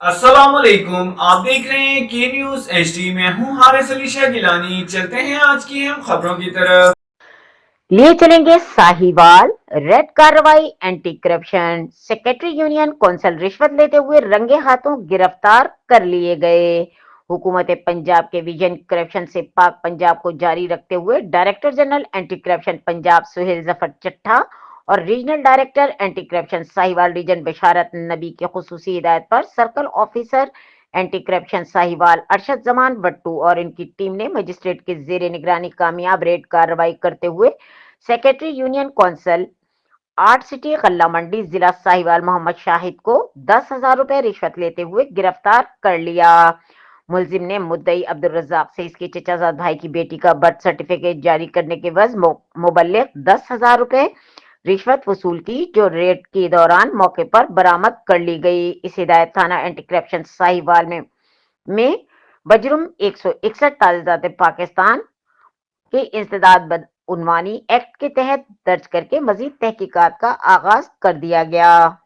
अस्सलाम वालेकुम। आप देख रहे हैं के न्यूज एचडी में हूं हारिस अली शाह गिलानी। चलते हैं आज की हम खबरों की तरफ। लिए चलेंगे साहिवाल रेड कार्रवाई anti corruption. Secretary union council रिश्वत लेते हुए रंगे हाथों गिरफ्तार कर लिए गए। हुकूमत पंजाब के विजन करप्शन से पाक पंजाब को जारी रखते हुए director general anti corruption Punjab Suhail Zafar Chattha और regional director anti corruption Sahiwal region Basharat Nabi की खुसूसी हिदायत पर circle officer anti corruption Sahiwal Arshad Zaman Wattoo और इनकी टीम ने मजिस्ट्रेट के जेर निगरानी कामयाब रेड कार्रवाई करते हुए secretary union council art city गल्ला मंडी जिला साहिवाल मोहम्मद शाहिद को 10,000 रुपए रिश्वत लेते हुए गिरफ्तार कर लिया। मुलजिम ने मुद्दई अब्दुल रज्जाक से इसके चचाजाद भाई की बेटी का बर्थ सर्टिफिकेट जारी करने के वज मुबल्लिग 10,000 रुपए रिश्वत वसूल की, जो रेड के दौरान मौके पर बरामद कर ली गई। इस हिदायत थाना एंटी करप्शन साहिवाल में बजरुम 161 ताज़ात पाकिस्तान के इंसदाद बदउनवानी एक्ट के तहत दर्ज करके मजीद तहकीकात का आगाज कर दिया गया।